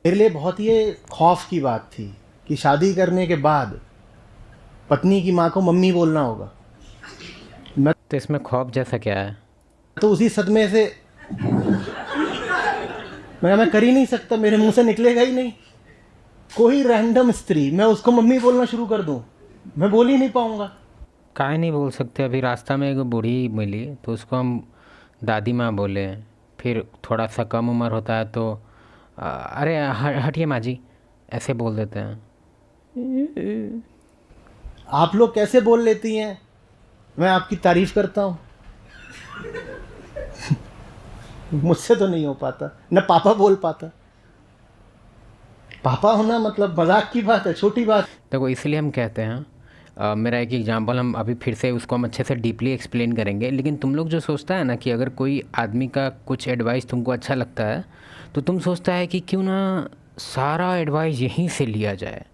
मेरे लिए बहुत ये खौफ की बात थी कि शादी करने के बाद पत्नी की माँ को मम्मी बोलना होगा। मैं तो इसमें खौफ जैसा क्या है? तो उसी सदमे से मैं कर ही नहीं सकता, मेरे मुंह से निकलेगा ही नहीं। कोई रैंडम स्त्री मैं उसको मम्मी बोलना शुरू कर दूं, मैं बोल ही नहीं पाऊंगा। काहे नहीं बोल सकते? अभी रास्ता में एक बूढ़ी मिली तो उसको हम दादी माँ बोले। फिर थोड़ा सा कम उम्र होता है तो अरे हटिए माँ जी, ऐसे बोल देते हैं। आप लोग कैसे बोल लेती हैं, मैं आपकी तारीफ करता हूँ। मुझसे तो नहीं हो पाता, न पापा बोल पाता। पापा होना मतलब मजाक की बात है, छोटी बात। देखो इसलिए हम कहते हैं, मेरा एक एग्जांपल हम अभी फिर से उसको हम अच्छे से डीपली एक्सप्लेन करेंगे। लेकिन तुम लोग जो सोचता है ना कि अगर कोई आदमी का कुछ एडवाइस तुमको अच्छा लगता है तो तुम सोचता है कि क्यों ना सारा एडवाइस यहीं से लिया जाए।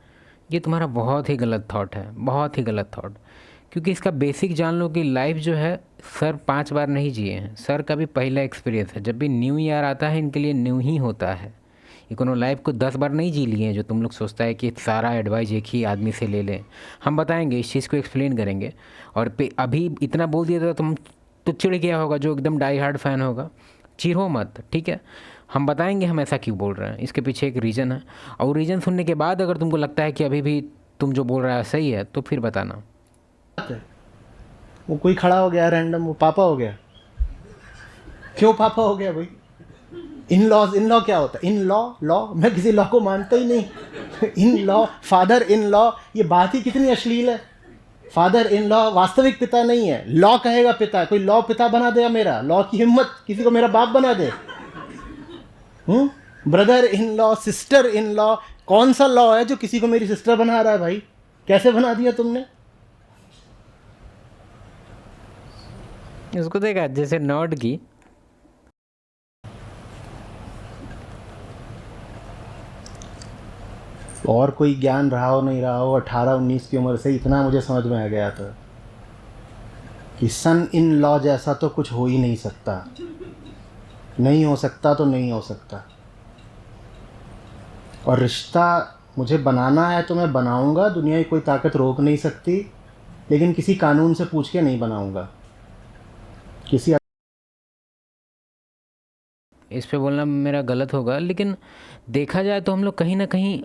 ये तुम्हारा बहुत ही गलत थॉट है, बहुत ही गलत थॉट। क्योंकि इसका बेसिक जान लो कि लाइफ जो है, सर 5 बार नहीं जिए हैं। सर का भी पहला एक्सपीरियंस है। जब भी न्यू ईयर आता है इनके लिए न्यू ही होता है। ये कोनो लाइफ को 10 बार नहीं जी लिए हैं जो तुम लोग सोचता है कि सारा एडवाइस एक ही आदमी से ले लें। हम बताएंगे, इस चीज़ को एक्सप्लेन करेंगे। और अभी इतना बोल दिया था तुम तो चिढ़ गया होगा, जो एकदम डाई हार्ड फ़ैन होगा। चिढ़ो मत, ठीक है? हम बताएंगे हम ऐसा क्यों बोल रहे हैं, इसके पीछे एक रीज़न है। और रीज़न सुनने के बाद अगर तुमको लगता है कि अभी भी तुम जो बोल रहा है सही है तो फिर बताना। है। वो कोई खड़ा हो गया रैंडम, वो पापा हो गया। क्यों पापा हो गया भाई? इन लॉ क्या होता है? इन लॉ, लॉ मैं किसी लॉ को मानता ही नहीं। In law, father in law, ये बात ही कितनी अश्लील है। फादर इन लॉ वास्तविक पिता नहीं है, लॉ कहेगा पिता। कोई लॉ पिता बना देगा मेरा? लॉ की हिम्मत किसी को मेरा बाप बना दे? Brother in law, sister in law, कौन सा लॉ है जो किसी को मेरी सिस्टर बना रहा है भाई? कैसे बना दिया तुमने? उसको देखा जैसे नॉट की। और कोई ज्ञान रहा हो नहीं रहा हो, 18-19 की उम्र से इतना मुझे समझ में आ गया था कि सन इन लॉ जैसा तो कुछ हो ही नहीं सकता। नहीं हो सकता तो नहीं हो सकता। और रिश्ता मुझे बनाना है तो मैं बनाऊंगा, दुनिया की कोई ताकत रोक नहीं सकती। लेकिन किसी कानून से पूछ के नहीं बनाऊंगा। किसी इस पे बोलना मेरा गलत होगा, लेकिन देखा जाए तो हम लोग कहीं ना कहीं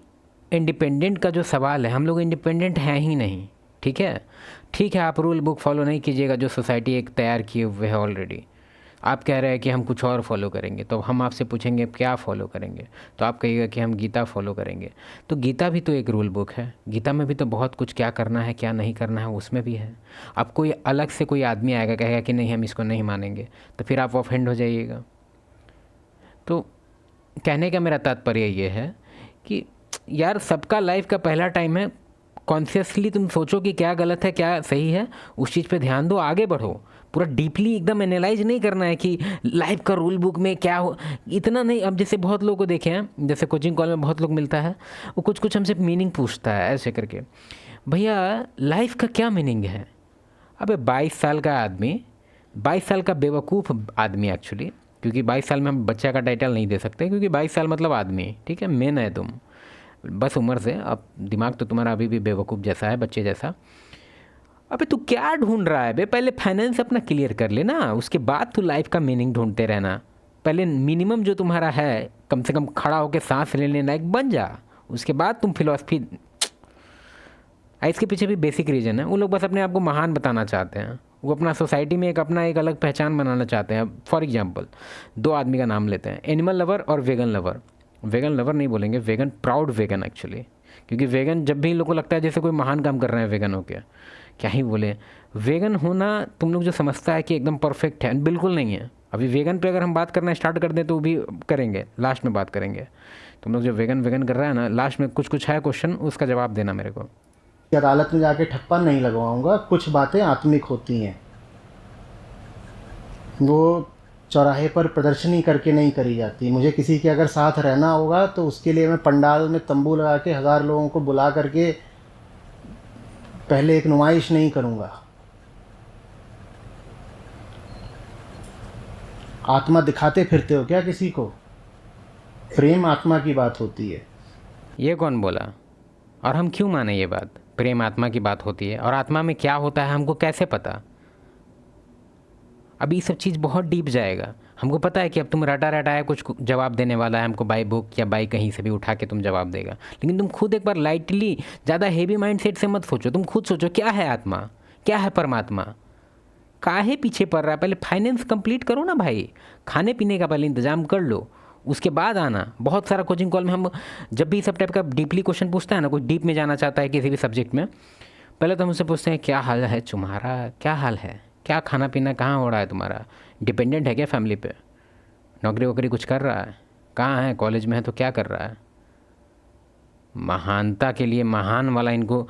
इंडिपेंडेंट का जो सवाल है, हम लोग इंडिपेंडेंट हैं ही नहीं। ठीक है, ठीक है, आप रूल बुक फॉलो नहीं कीजिएगा जो सोसाइटी एक तैयार किए हुए है ऑलरेडी। आप कह रहे हैं कि हम कुछ और फॉलो करेंगे, तो हम आपसे पूछेंगे क्या फ़ॉलो करेंगे, तो आप कहिएगा कि हम गीता फॉलो करेंगे। तो गीता भी तो एक रूल बुक है। गीता में भी तो बहुत कुछ क्या करना है क्या नहीं करना है उसमें भी है। अब कोई अलग से कोई आदमी आएगा कहेगा कि नहीं हम इसको नहीं मानेंगे, तो फिर आप ऑफेंड हो जाइएगा। तो कहने का मेरा तात्पर्य ये है कि यार सबका लाइफ का पहला टाइम है। कॉन्शियसली तुम सोचो कि क्या गलत है क्या सही है, उस चीज़ पे ध्यान दो, आगे बढ़ो। पूरा डीपली एकदम एनालाइज नहीं करना है कि लाइफ का रूल बुक में क्या हो, इतना नहीं। अब जैसे बहुत लोगों को देखे हैं, जैसे कोचिंग कॉल में बहुत लोग मिलता है, वो कुछ कुछ हमसे मीनिंग पूछता है ऐसे करके। भैया लाइफ का क्या मीनिंग है? अबे 22 साल का आदमी, 22 साल का बेवकूफ़ आदमी एक्चुअली, क्योंकि 22 साल में हम बच्चा का टाइटल नहीं दे सकते, क्योंकि 22 साल मतलब आदमी, ठीक है, मेन है तुम बस उम्र से। अब दिमाग तो तुम्हारा अभी भी बेवकूफ़ जैसा है, बच्चे जैसा। अबे तू क्या ढूंढ रहा है बे? पहले फाइनेंस अपना क्लियर कर लेना, उसके बाद तू लाइफ का मीनिंग ढूंढते रहना। पहले मिनिमम जो तुम्हारा है, कम से कम खड़ा होकर सांस लेने लायक बन जा, उसके बाद तुम फिलोसफी। इसके पीछे भी बेसिक रीज़न है। वो लोग बस अपने आप को महान बताना चाहते हैं, वो अपना सोसाइटी में एक अपना एक अलग पहचान बनाना चाहते हैं। फॉर एग्जांपल, दो आदमी का नाम लेते हैं, एनिमल लवर और वेगन लवर। वेगन लवर नहीं बोलेंगे, वेगन, प्राउड वेगन एक्चुअली। क्योंकि वेगन जब भी इन लोग को लगता है जैसे कोई महान काम कर रहे हैं वेगन हो के, क्या ही बोले। वेगन होना तुम लोग जो समझता है कि एकदम परफेक्ट है, बिल्कुल नहीं है। अभी वेगन पे अगर हम बात करना स्टार्ट कर दें तो भी करेंगे, लास्ट में बात करेंगे। तुम लोग जो वेगन वेगन कर रहा है ना, लास्ट में कुछ कुछ है क्वेश्चन, उसका जवाब देना मेरे को। अदालत में जाके ठप्पा नहीं लगवाऊंगा। कुछ बातें आत्मिक होती हैं, वो चौराहे पर प्रदर्शनी करके नहीं करी जाती। मुझे किसी के अगर साथ रहना होगा तो उसके लिए मैं पंडाल में तंबू लगा के 1000 लोगों को बुला करके पहले एक नुमाइश नहीं करूँगा। आत्मा दिखाते फिरते हो क्या किसी को? प्रेम आत्मा की बात होती है। ये कौन बोला? और हम क्यों माने ये बात? प्रेम आत्मा की बात होती है और आत्मा में क्या होता है हमको कैसे पता? अभी सब चीज़ बहुत डीप जाएगा। हमको पता है कि अब तुम रटा रटाया कुछ जवाब देने वाला है हमको, बाई बुक या बाई कहीं से भी उठा के तुम जवाब देगा, लेकिन तुम खुद एक बार लाइटली, ज़्यादा हेवी माइंड सेट से मत सोचो। तुम खुद सोचो क्या है आत्मा, क्या है परमात्मा, काहे पीछे पड़ रहा है? पहले फाइनेंस कंप्लीट करो ना भाई, खाने पीने का पहले इंतजाम कर लो, उसके बाद आना। बहुत सारा कोचिंग कॉल में हम जब भी सब टाइप का डीपली क्वेश्चन पूछता है ना, कोई डीप में जाना चाहता है किसी भी सब्जेक्ट में, पहले तो हम उससे पूछते हैं क्या हाल है तुम्हारा, क्या हाल है, क्या खाना पीना कहाँ हो रहा है तुम्हारा, डिपेंडेंट है क्या फैमिली पे, नौकरी वोकरी कुछ कर रहा है, कहाँ है, कॉलेज में है तो क्या कर रहा है। महानता के लिए महान वाला इनको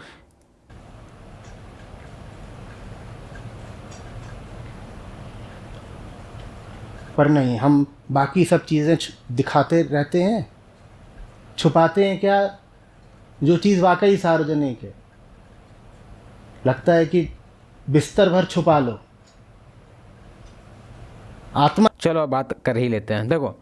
पर नहीं, हम बाकी सब चीज़ें दिखाते रहते हैं, छुपाते हैं क्या जो चीज़ वाकई सार्वजनिक है। लगता है कि बिस्तर भर छुपा लो, आत्मा। चलो अब बात कर ही लेते हैं। देखो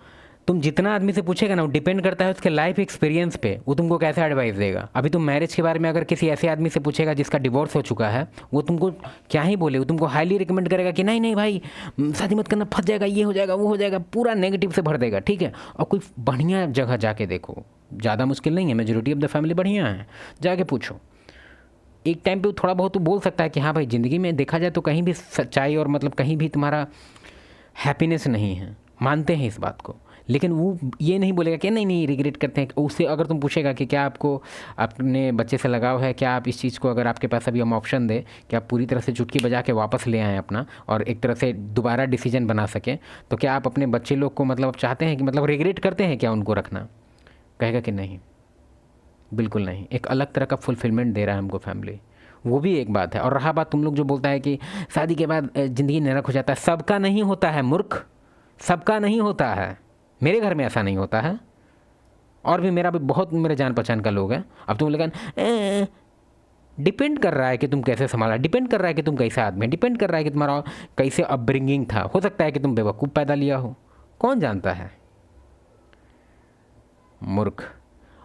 तुम जितना आदमी से पूछेगा ना, वो डिपेंड करता है उसके लाइफ एक्सपीरियंस पे, वो तुमको कैसे एडवाइस देगा। अभी तुम मैरिज के बारे में अगर किसी ऐसे आदमी से पूछेगा जिसका डिवोर्स हो चुका है, वो तुमको क्या ही बोले, वो तुमको हाईली रिकमेंड करेगा कि नहीं नहीं भाई शादी मत करना, फंस जाएगा, ये हो जाएगा, वो हो जाएगा, पूरा नेगेटिव से भर देगा, ठीक है। और कोई बढ़िया जगह जाके देखो, ज़्यादा मुश्किल नहीं है, मेजोरिटी ऑफ द फैमिली बढ़िया है, जाके पूछो। एक टाइम पे थोड़ा बहुत तो बोल सकता है कि हाँ भाई ज़िंदगी में देखा जाए तो कहीं भी सच्चाई और मतलब कहीं भी तुम्हारा हैप्पीनेस नहीं है, मानते हैं इस बात को, लेकिन वो ये नहीं बोलेगा कि नहीं नहीं रिग्रेट करते हैं। उससे अगर तुम पूछेगा कि क्या आपको अपने बच्चे से लगाव है, क्या आप इस चीज़ को, अगर आपके पास अभी हम ऑप्शन दें कि आप पूरी तरह से चुटकी बजा के वापस ले आएँ अपना और एक तरह से दोबारा डिसीजन बना सकें, तो क्या आप अपने बच्चे लोग को मतलब चाहते हैं कि मतलब रिग्रेट करते हैं क्या उनको रखना? कहेगा कि नहीं, बिल्कुल नहीं। एक अलग तरह का फुलफिलमेंट दे रहा है हमको फैमिली, वो भी एक बात है। और रहा बात तुम लोग जो बोलता है कि शादी के बाद ज़िंदगी नरक हो जाता है, सबका नहीं होता है मूर्ख, सबका नहीं होता है। मेरे घर में ऐसा नहीं होता है, और भी मेरा भी बहुत मेरे जान पहचान का लोग हैं। अब तुम लगा डिपेंड कर रहा है कि तुम कैसे संभाला, डिपेंड कर रहा है कि तुम कैसा आदमी, डिपेंड कर रहा है कि तुम्हारा कैसे अपब्रिंगिंग था। हो सकता है कि तुम बेवकूफ़ पैदा लिया हो, कौन जानता है। मूर्ख।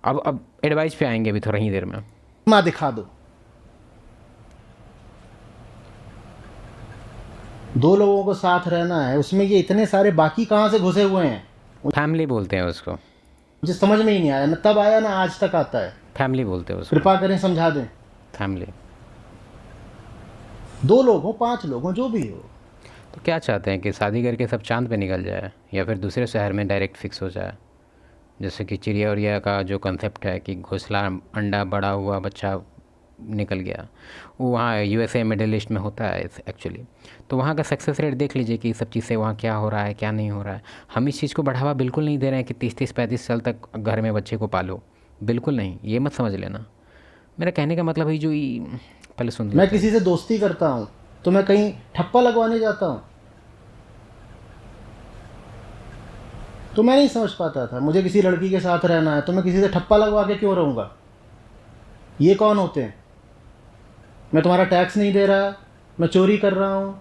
अब एडवाइस पे आएंगे अभी थोड़ा ही देर में। आत्मा दिखा दो। दो लोगों को साथ रहना है, उसमें ये इतने सारे बाकी कहाँ से घुसे हुए हैं? फैमिली बोलते हैं उसको। मुझे समझ में ही नहीं आया, ना तब आया ना आज तक आता है। फैमिली बोलते हैं उसको। कृपा करें समझा दें। फैमिली। 2 लोग हो, 5 लोग हो, जो भी हो। तो क्या चाहते हैं कि शादी करके सब चांद पे निकल जाए या फिर दूसरे शहर में डायरेक्ट फिक्स हो जाए? जैसे कि चिड़िया उड़िया का जो कंसेप्ट है कि घोंसला अंडा बड़ा हुआ बच्चा निकल गया, वो वहाँ यूएसए मिडिल ईस्ट में होता है एक्चुअली। तो वहाँ का सक्सेस रेट देख लीजिए कि सब चीज़ से वहाँ क्या हो रहा है क्या नहीं हो रहा है। हम इस चीज़ को बढ़ावा बिल्कुल नहीं दे रहे हैं कि 30-35 साल तक घर में बच्चे को पालो, बिल्कुल नहीं, ये मत समझ लेना। मेरा कहने का मतलब है जो पहले सुन, मैं किसी से दोस्ती करता हूँ तो मैं कहीं ठप्पा लगवाने जाता हूँ, तो मैं नहीं समझ पाता था। मुझे किसी लड़की के साथ रहना है तो मैं किसी से ठप्पा लगवा के क्यों रहूँगा? ये कौन होते हैं? मैं तुम्हारा टैक्स नहीं दे रहा, मैं चोरी कर रहा हूँ।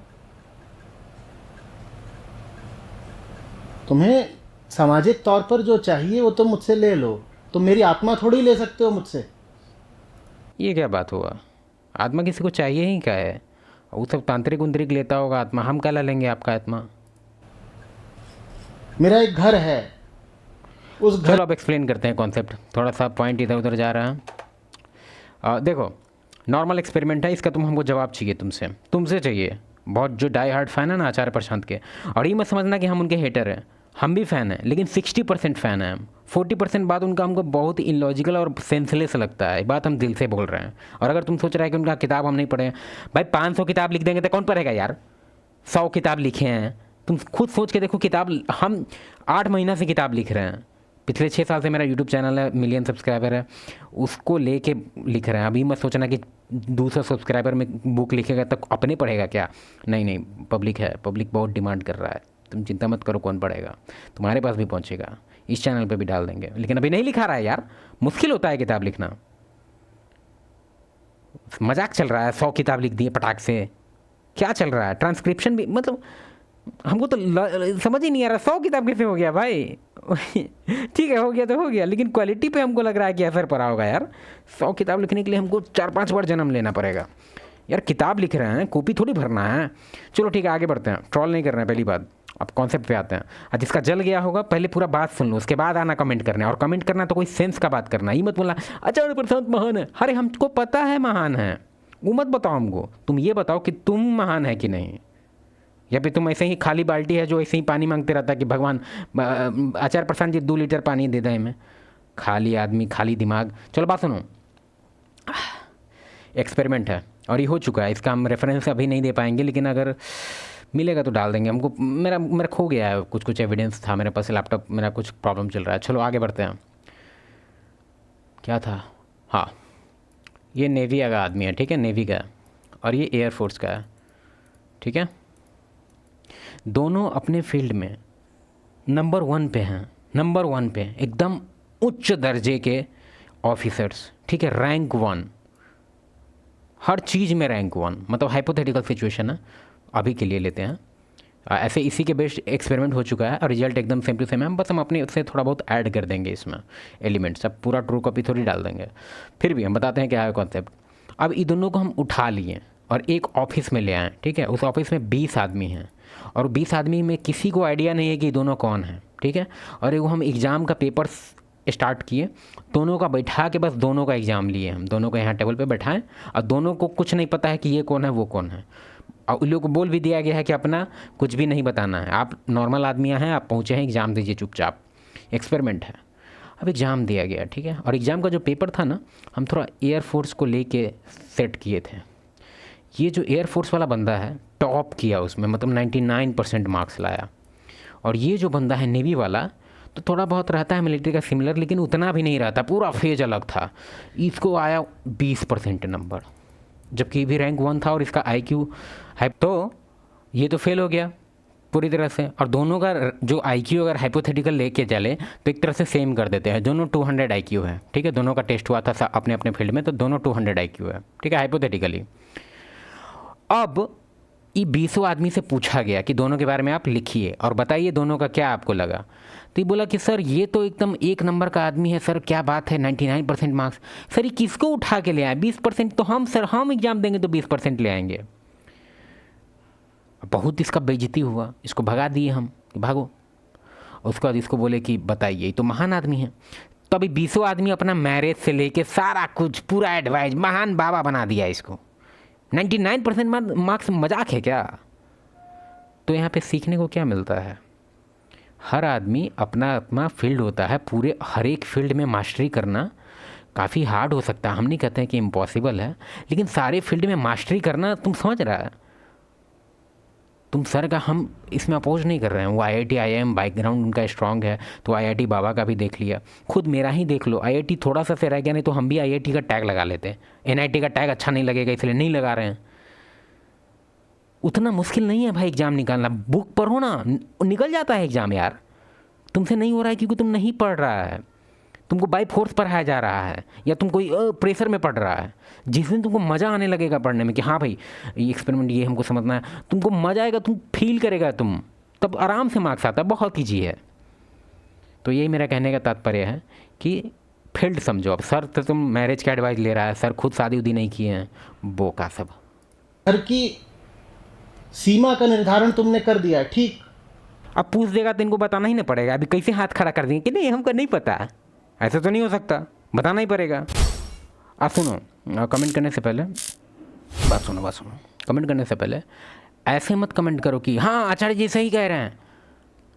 तुम्हें सामाजिक तौर पर जो चाहिए वो तुम मुझसे ले लो, तुम मेरी आत्मा थोड़ी ले सकते हो मुझसे। ये क्या बात हुआ? आत्मा किसी को चाहिए ही क्या है? वो सब तांत्रिक उंत्रिक लेता होगा आत्मा, हम क्या ला लेंगे आपका आत्मा? मेरा एक घर है, उस घर। चलो अब एक्सप्लेन करते हैं कॉन्सेप्ट, थोड़ा सा पॉइंट इधर उधर जा रहा है। देखो नॉर्मल एक्सपेरिमेंट है, इसका तुम हमको जवाब चाहिए, तुमसे चाहिए। बहुत जो डाई हार्ड फ़ैन है ना आचार्य प्रशांत के, और ये मत समझना कि हम उनके हेटर हैं, हम भी फ़ैन हैं, लेकिन 60% फ़ैन हैं हम। 40% बात उनका हमको बहुत इलॉजिकल और सेंसलेस लगता है, बात हम दिल से बोल रहे हैं। और अगर तुम सोच रहे हैं कि उनका किताब हम नहीं पढ़े, भाई 500 किताब लिख देंगे तो कौन पढ़ेगा यार? 100 किताब लिखे हैं, तुम खुद सोच के देखो। किताब हम 8 महीना से किताब लिख रहे हैं, पिछले 6 साल से मेरा यूट्यूब चैनल है, मिलियन सब्सक्राइबर है, उसको लेके लिख रहे हैं। अभी मत सोचना कि 200 सब्सक्राइबर में बुक लिखेगा तो अपने पढ़ेगा क्या? नहीं नहीं, पब्लिक है, पब्लिक बहुत डिमांड कर रहा है, तुम चिंता मत करो, कौन पढ़ेगा, तुम्हारे पास भी पहुंचेगा, इस चैनल पे भी डाल देंगे। लेकिन अभी नहीं लिखा रहा है यार, मुश्किल होता है किताब लिखना। मजाक चल रहा है, 100 किताब लिख दिए पटाख से, क्या चल रहा है? ट्रांसक्रिप्शन भी, मतलब हमको तो समझ ही नहीं आ रहा 100 किताब कैसे हो गया भाई? ठीक है, हो गया तो हो गया, लेकिन क्वालिटी पे हमको लग रहा है कि असर पड़ा होगा यार। 100 किताब लिखने के लिए हमको 4-5 बार जन्म लेना पड़ेगा यार। किताब लिख रहे हैं, कॉपी थोड़ी भरना है। चलो ठीक है, आगे बढ़ते हैं, ट्रॉल नहीं कर रहे हैं पहली बात। अब कॉन्सेप्ट पे आते हैं। आज जिसका जल गया होगा पहले पूरा बात सुन लो, उसके बाद आना कमेंट करना। और कमेंट करना तो कोई सेंस का बात करना, ये मत बोलना आचार्य प्रशांत महान है। अरे हमको पता है महान है, वो मत बताओ हमको। तुम ये बताओ कि तुम महान है कि नहीं, या फिर तुम ऐसे ही खाली बाल्टी है जो ऐसे ही पानी मांगते रहता है कि भगवान आचार्य प्रशांत जी 2 लीटर पानी दे दें हमें। खाली आदमी, खाली दिमाग। चलो बात सुनो, एक्सपेरिमेंट है और ये हो चुका है। इसका हम रेफरेंस अभी नहीं दे पाएंगे, लेकिन अगर मिलेगा तो डाल देंगे। हमको मेरा खो गया है, कुछ एविडेंस था मेरे पास, लैपटॉप मेरा कुछ प्रॉब्लम चल रहा है। चलो आगे बढ़ते हैं। क्या था, हाँ, ये नेवी का आदमी है, ठीक है, नेवी का, और ये एयरफोर्स का है, ठीक है। दोनों अपने फील्ड में नंबर 1 पे हैं, नंबर 1 पे, एकदम उच्च दर्जे के ऑफिसर्स, ठीक है, रैंक 1, हर चीज़ में रैंक 1। मतलब हाइपोथेटिकल सिचुएशन है, अभी के लिए लेते हैं ऐसे। इसी के बेस्ड एक्सपेरिमेंट हो चुका है और रिजल्ट एकदम सेम टू सेम है। बस हम अपने उससे थोड़ा बहुत ऐड कर देंगे इसमें एलिमेंट्स, अब पूरा ट्रू कॉपी थोड़ी डाल देंगे। फिर भी हम बताते हैं क्या है कॉन्सेप्ट। अब इन दोनों को हम उठा लिए और एक ऑफिस में ले आए, ठीक है। उस ऑफिस में 20 आदमी हैं और 20 आदमी में किसी को आइडिया नहीं है कि दोनों कौन हैं, ठीक है। और एगो हम एग्ज़ाम का पेपर स्टार्ट किए, दोनों का बैठा के बस दोनों का एग्ज़ाम लिए। हम दोनों को यहाँ टेबल पे बैठाएं और दोनों को कुछ नहीं पता है कि ये कौन है वो कौन है। और उन लोगों को बोल भी दिया गया है कि अपना कुछ भी नहीं बताना है, आप नॉर्मल आदमियाँ हैं, आप पहुँचे हैं, एग्ज़ाम दीजिए चुपचाप। एक्सपेरिमेंट है। अब एग्ज़ाम दिया गया, ठीक है। और एग्ज़ाम का जो पेपर था ना, हम थोड़ा एयरफोर्स को लेके सेट किए थे। ये जो एयरफोर्स वाला बंदा है टॉप किया उसमें, मतलब 99% मार्क्स लाया। और ये जो बंदा है नेवी वाला, तो थोड़ा बहुत रहता है मिलिट्री का सिमिलर, लेकिन उतना भी नहीं रहता, पूरा फेज अलग था। इसको आया 20% नंबर, जबकि ये भी रैंक 1 था और इसका IQ है, तो ये तो फेल हो गया पूरी तरह से। और दोनों का जो IQ अगर हाइपोथेटिकल लेके चले तो एक तरह से सेम कर देते हैं, दोनों 200 IQ है, ठीक है। दोनों का टेस्ट हुआ था अपने अपने फील्ड में, तो दोनों 200 IQ है, ठीक है, हाइपोथेटिकली। अब ये 20 आदमी से पूछा गया कि दोनों के बारे में आप लिखिए और बताइए दोनों का क्या आपको लगा। तो ये बोला कि सर ये तो एकदम 1 नंबर का आदमी है सर, क्या बात है, 99% मार्क्स। सर ये किसको उठा के ले आए, 20%? तो हम सर हम एग्ज़ाम देंगे तो 20% ले आएंगे। बहुत इसका बेइज्जती हुआ, इसको भगा दिए हम, भागो। उसके बाद इसको बोले कि बताइए, तो महान आदमी है। तो अभी 20 आदमी अपना मैरिज से लेके सारा कुछ पूरा एडवाइस, महान बाबा बना दिया इसको। 99% मार्क्स मजाक है क्या? तो यहाँ पे सीखने को क्या मिलता है? हर आदमी अपना अपना फील्ड होता है, पूरे हर एक फील्ड में मास्टरी करना काफ़ी हार्ड हो सकता है। हम नहीं कहते हैं कि इम्पॉसिबल है, लेकिन सारे फील्ड में मास्टरी करना, तुम समझ रहा है, तुम सर का हम इसमें अपोज नहीं कर रहे हैं। वो IIT IIM बैकग्राउंड उनका स्ट्रांग है, तो IIT बाबा का भी देख लिया, खुद मेरा ही देख लो। IIT थोड़ा सा से रह गया, नहीं तो हम भी IIT का टैग लगा लेते हैं। NIT का टैग अच्छा नहीं लगेगा इसलिए नहीं लगा रहे हैं। उतना मुश्किल नहीं है भाई एग्ज़ाम निकालना, बुक पढ़ो ना, निकल जाता है एग्ज़ाम यार। तुमसे नहीं हो रहा है क्योंकि तुम नहीं पढ़ रहा है, तुमको बाई फोर्स पढ़ाया जा रहा है, या तुम कोई प्रेशर में पढ़ रहा है। जिस दिन तुमको मज़ा आने लगेगा पढ़ने में कि हाँ भाई ये एक्सपेरिमेंट ये हमको समझना है, तुमको मज़ा आएगा, तुम फील करेगा, तुम तब आराम से मार्क्स आता है। बहुत ईजी है। तो यही मेरा कहने का तात्पर्य है कि फील्ड समझो। अब सर तो तुम मैरिज का एडवाइस ले रहा है, सर खुद शादी उदी नहीं किए हैं, वो का सब। घर की सीमा का निर्धारण तुमने कर दिया है, ठीक। अब पूछ देगा तो इनको बताना ही ना पड़ेगा। अभी कैसे हाथ खड़ा कर देंगे कि नहीं हमको नहीं पता, ऐसा तो नहीं हो सकता, बताना ही पड़ेगा। आप सुनो, कमेंट करने से पहले बात सुनो, कमेंट करने से पहले ऐसे मत कमेंट करो कि हाँ आचार्य जी सही कह रहे हैं।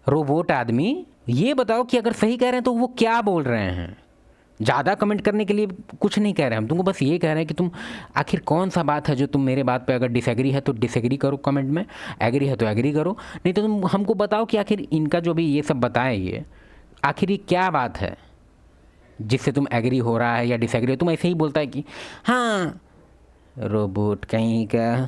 रोबोट आदमी, ये बताओ कि अगर सही कह रहे हैं तो वो क्या बोल रहे हैं। ज़्यादा कमेंट करने के लिए कुछ नहीं कह रहे हैं हम तुमको, बस ये कह रहे हैं कि तुम आखिर कौन सा बात है जो तुम मेरे बात पे अगर डिसएग्री है तो डिसएग्री करो कमेंट में, एग्री है तो एग्री करो, नहीं तो तुम हमको बताओ कि आखिर इनका जो भी ये सब बताए, ये आखिर ये क्या बात है जिससे तुम एग्री हो रहा है या डिसएग्री हो। तुम ऐसे ही बोलता है कि हाँ रोबोट कहीं का